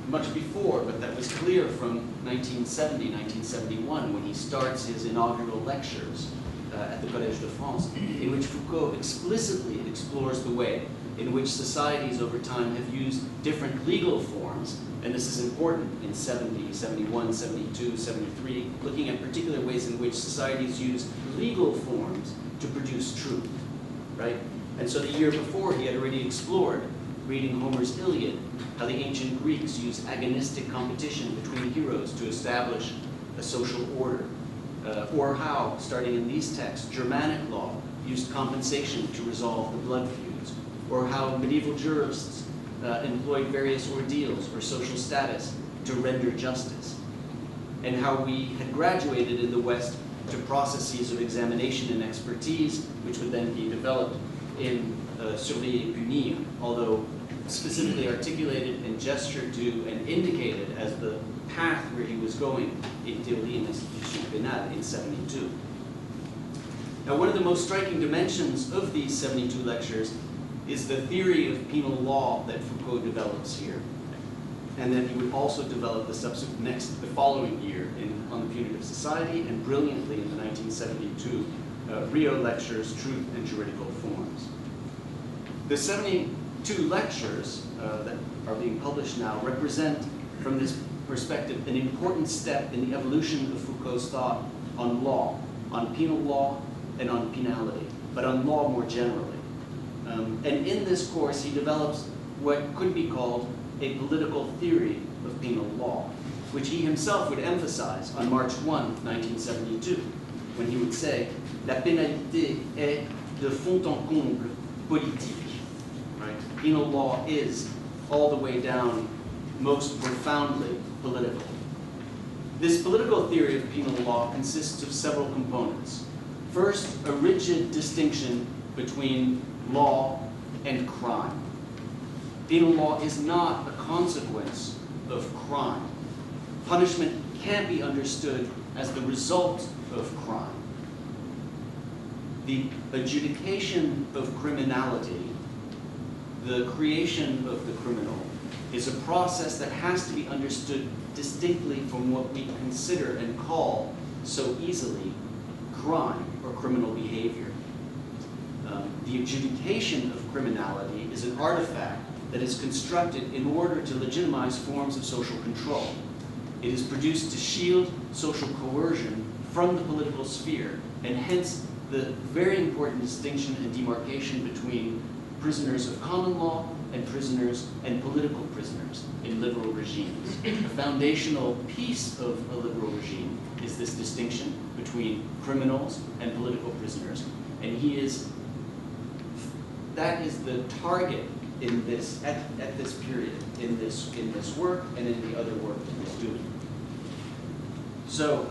much before, but that was clear from 1970, 1971, when he starts his inaugural lectures at the Collège de France, in which Foucault explicitly explores the way in which societies over time have used different legal forms, and this is important in 70, 71, 72, 73, looking at particular ways in which societies use legal forms to produce truth, right? And so the year before, he had already explored reading Homer's Iliad, how the ancient Greeks used agonistic competition between heroes to establish a social order, or how, starting in these texts, Germanic law used compensation to resolve the blood feuds, or how medieval jurists employed various ordeals or social status to render justice, and how we had graduated in the West to processes of examination and expertise, which would then be developed in surveiller et punir, although specifically articulated and gestured to and indicated as the path where he was going in Théorie et institution pénale in 72. Now, one of the most striking dimensions of these 72 lectures is the theory of penal law that Foucault develops here, and then he would also develop the following year on the punitive society, and brilliantly in the 1972 Rio lectures, Truth and Juridical Forms. The 72 lectures that are being published now represent, from this perspective, an important step in the evolution of Foucault's thought on law, on penal law and on penality, but on law more generally. And in this course, he develops what could be called a political theory of penal law, which he himself would emphasize on March 1, 1972, when he would say, "La pénalité est de fond en comble politique." Right? Penal law is, all the way down, most profoundly political. This political theory of penal law consists of several components. First, a rigid distinction between law and crime. Penal law is not a consequence of crime. Punishment can't be understood as the result of crime. The adjudication of criminality, the creation of the criminal, is a process that has to be understood distinctly from what we consider and call so easily crime or criminal behavior. The adjudication of criminality is an artifact that is constructed in order to legitimize forms of social control. It is produced to shield social coercion from the political sphere, and hence the very important distinction and demarcation between prisoners of common law and prisoners and political prisoners in liberal regimes. A foundational piece of a liberal regime is this distinction between criminals and political prisoners, and that is the target in this at this period, in this work and in the other work that he's doing. So,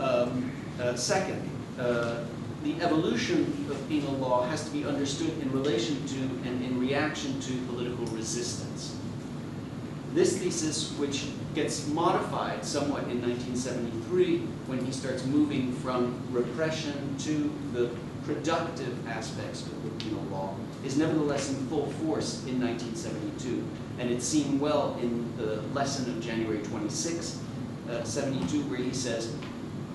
second, the evolution of penal law has to be understood in relation to and in reaction to political resistance. This thesis, which gets modified somewhat in 1973 when he starts moving from repression to the productive aspects of the penal law, is nevertheless in full force in 1972. And it's seen well in the lesson of January 26, 72, where he says,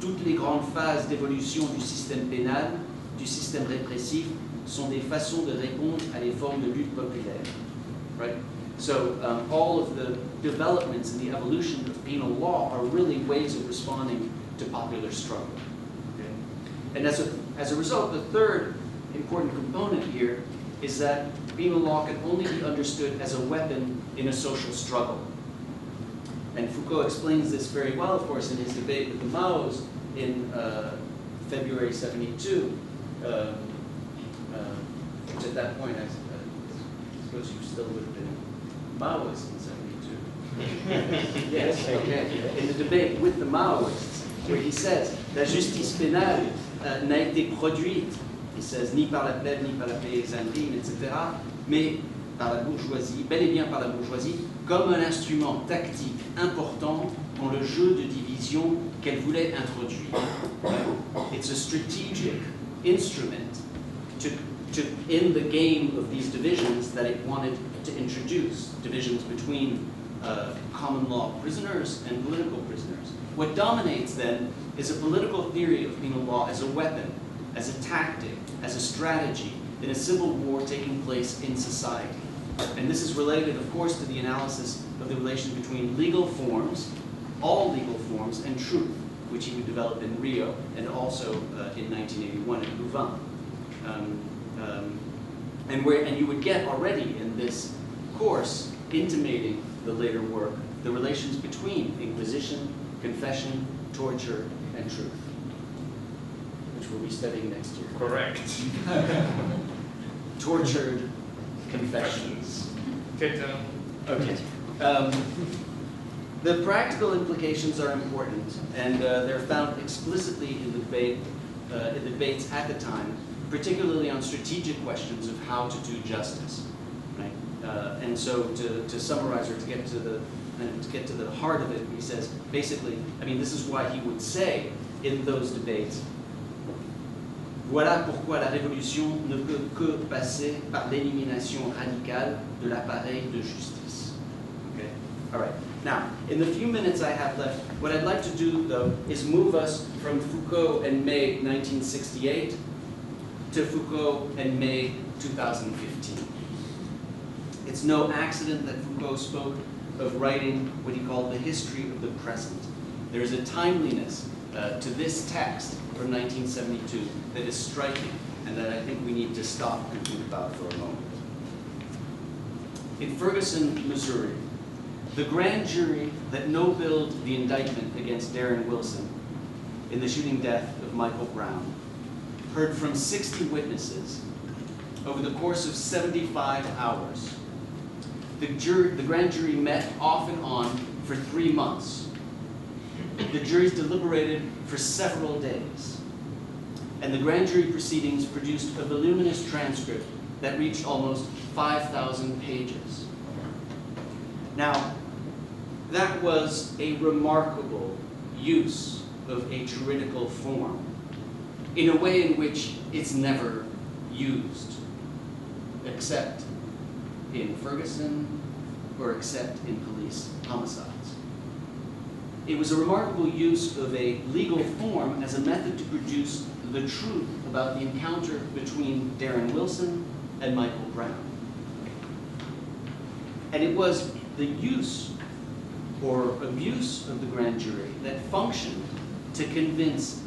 "Toutes les grandes phases d'évolution du système pénal, du système répressif, sont des façons de répondre à des formes de lutte populaire." Right? So all of the developments in the evolution of penal law are really ways of responding to popular struggle. Okay? And as a result, the third important component here is that penal law can only be understood as a weapon in a social struggle. And Foucault explains this very well, of course, in his debate with the Maos in February 72, which at that point, I suppose you still would have been Maoist in 72. Yes, okay. In the debate with the Maoists, where he says, "La justice pénale n'a été produite," he says, "ni par la plèbe, ni par la paysannerie, etc., mais par la bourgeoisie, bel et bien par la bourgeoisie, comme un instrument tactique important dans le jeu de division qu'elle voulait introduire." It's a strategic instrument in the game of these divisions that it wanted to introduce, divisions between common law prisoners and political prisoners. What dominates then is a political theory of penal law as a weapon, as a tactic, as a strategy in a civil war taking place in society. And this is related, of course, to the analysis of the relation between legal forms, all legal forms, and truth, which he would develop in Rio and also in 1981 at Louvain. And you would get already in this course intimating the later work, the relations between Inquisition, confession, torture, and truth, which we'll be studying next year. Correct. Tortured confessions. Okay. The practical implications are important, and they're found explicitly in the debate, in debates at the time, particularly on strategic questions of how to do justice. Right? And so, to summarize, or to get to the heart of it, he says basically, I mean, this is why he would say in those debates, voilà pourquoi la révolution ne peut que passer par l'élimination radicale de l'appareil de justice. Okay? All right. Now, in the few minutes I have left, what I'd like to do, though, is move us from Foucault and May 1968 to Foucault and May 2015. It's no accident that Foucault spoke of writing what he called the history of the present. There's a timeliness to this text from 1972 that is striking and that I think we need to stop and think about for a moment. In Ferguson, Missouri, the grand jury that no-billed the indictment against Darren Wilson in the shooting death of Michael Brown heard from 60 witnesses over the course of 75 hours. The grand jury met off and on for 3 months. The juries deliberated for several days. And the grand jury proceedings produced a voluminous transcript that reached almost 5,000 pages. Now, that was a remarkable use of a juridical form in a way in which it's never used, except in Ferguson or except in police homicides. It was a remarkable use of a legal form as a method to produce the truth about the encounter between Darren Wilson and Michael Brown. And it was the use or abuse of the grand jury that functioned to convince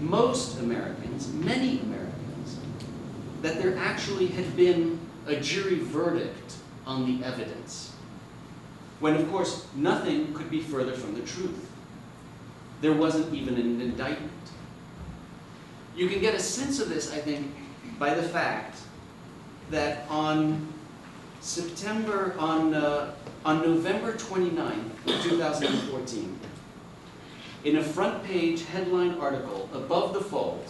most Americans, many Americans, that there actually had been a jury verdict on the evidence, when of course nothing could be further from the truth. There wasn't even an indictment. You can get a sense of this, I think, by the fact that on November 29, 2014, in a front page headline article above the fold,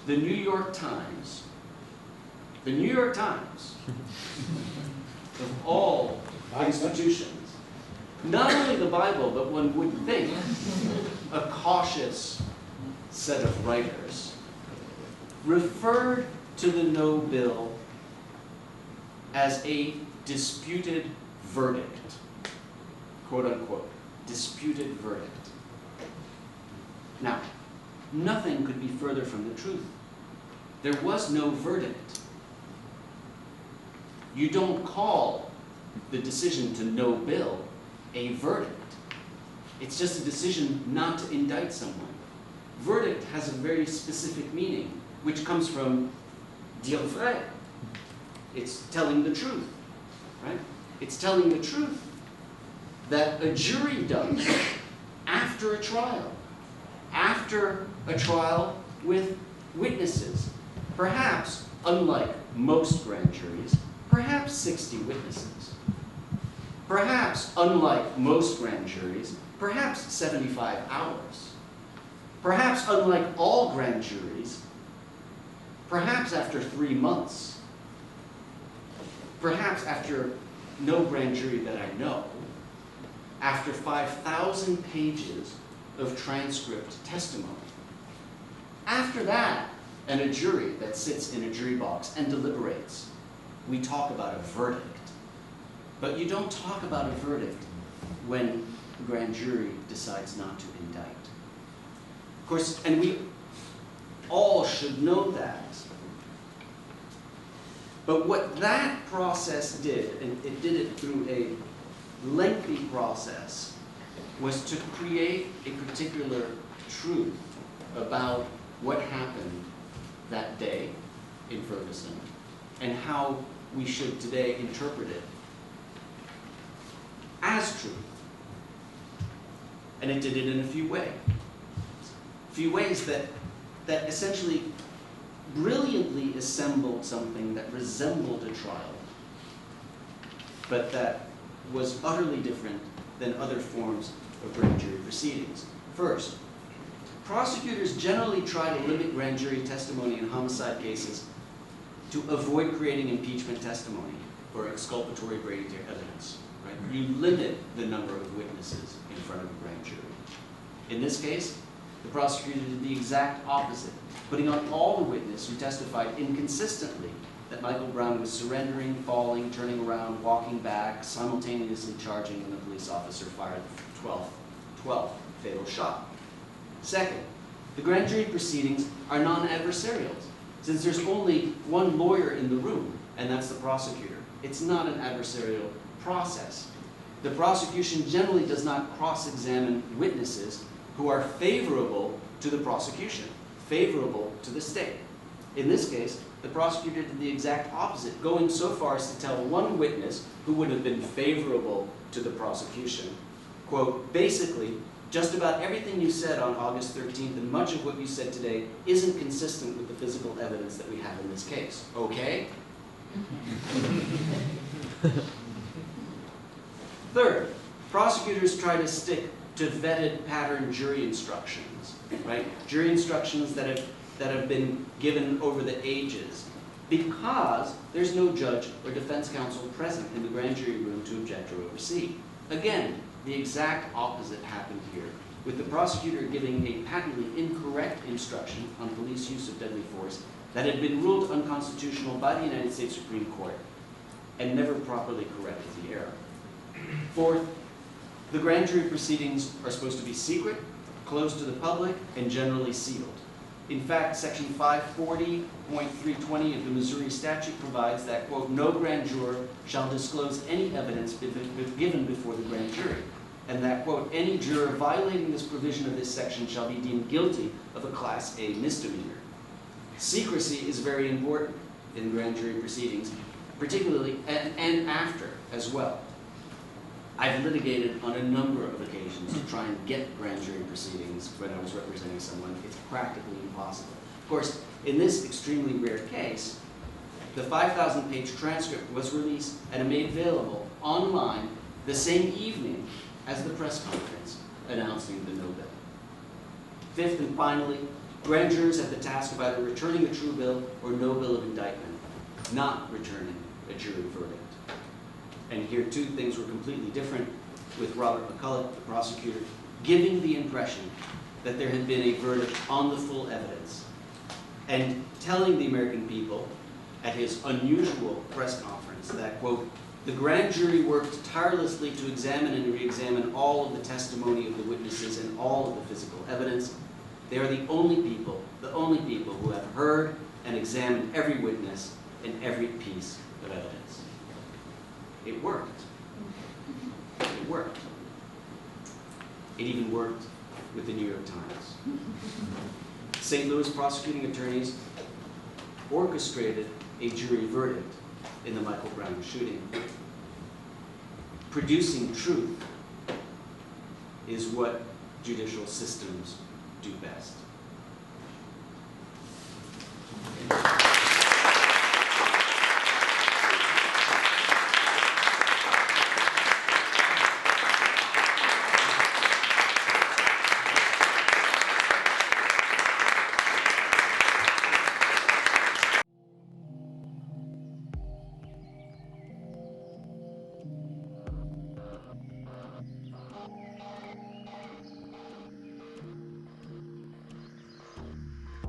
the New York Times, of all institutions, not only the Bible, but one would think a cautious set of writers, referred to the no bill as a disputed verdict, quote unquote, disputed verdict. Now, nothing could be further from the truth. There was no verdict. You don't call the decision to no bill a verdict. It's just a decision not to indict someone. Verdict has a very specific meaning, which comes from dire vrai. It's telling the truth, right? It's telling the truth that a jury does after a trial with witnesses. Perhaps, unlike most grand juries, perhaps 60 witnesses. Perhaps, unlike most grand juries, perhaps 75 hours. Perhaps, unlike all grand juries, perhaps after 3 months. Perhaps after no grand jury that I know, after 5,000 pages of transcript testimony. After that, and a jury that sits in a jury box and deliberates, we talk about a verdict. But you don't talk about a verdict when the grand jury decides not to indict. Of course, and we all should know that. But what that process did, and it did it through a lengthy process, was to create a particular truth about what happened that day in Ferguson and how we should today interpret it as truth. And it did it in a few ways. That essentially brilliantly assembled something that resembled a trial, but that was utterly different than other forms of grand jury proceedings. First, prosecutors generally try to limit grand jury testimony in homicide cases to avoid creating impeachment testimony or exculpatory Brady evidence. Right? You limit the number of witnesses in front of a grand jury. In this case, the prosecutor did the exact opposite, putting on all the witnesses who testified inconsistently that Michael Brown was surrendering, falling, turning around, walking back, simultaneously charging when the police officer fired the 12th fatal shot. Second, the grand jury proceedings are non-adversarial, since there's only one lawyer in the room, and that's the prosecutor. It's not an adversarial process. The prosecution generally does not cross-examine witnesses who are favorable to the prosecution, favorable to the state. In this case, the prosecutor did the exact opposite, going so far as to tell one witness who would have been favorable to the prosecution, quote, basically, just about everything you said on August 13th and much of what you said today isn't consistent with the physical evidence that we have in this case, okay? Third, prosecutors try to stick to vetted pattern jury instructions, right? Jury instructions that have been given over the ages because there's no judge or defense counsel present in the grand jury room to object or oversee. Again, the exact opposite happened here, with the prosecutor giving a patently incorrect instruction on police use of deadly force that had been ruled unconstitutional by the United States Supreme Court and never properly corrected the error. Fourth, the grand jury proceedings are supposed to be secret, closed to the public, and generally sealed. In fact, section 540.320 of the Missouri statute provides that, quote, no grand juror shall disclose any evidence given before the grand jury, and that, quote, any juror violating this provision of this section shall be deemed guilty of a Class A misdemeanor. Secrecy is very important in grand jury proceedings, particularly and after as well. I've litigated on a number of occasions to try and get grand jury proceedings when I was representing someone. It's practically impossible. Of course, in this extremely rare case, the 5,000-page transcript was released and made available online the same evening as the press conference announcing the no bill. Fifth and finally, grand jurors have the task of either returning a true bill or no bill of indictment, not returning a jury verdict. And here, two things were completely different, with Robert McCulloch, the prosecutor, giving the impression that there had been a verdict on the full evidence, and telling the American people at his unusual press conference that, quote, the grand jury worked tirelessly to examine and re-examine all of the testimony of the witnesses and all of the physical evidence. They are the only people who have heard and examined every witness and every piece of evidence. It worked. It worked. It even worked with the New York Times. St. Louis prosecuting attorneys orchestrated a jury verdict in the Michael Brown shooting. Producing truth is what judicial systems do best.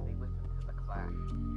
They listen to the clash.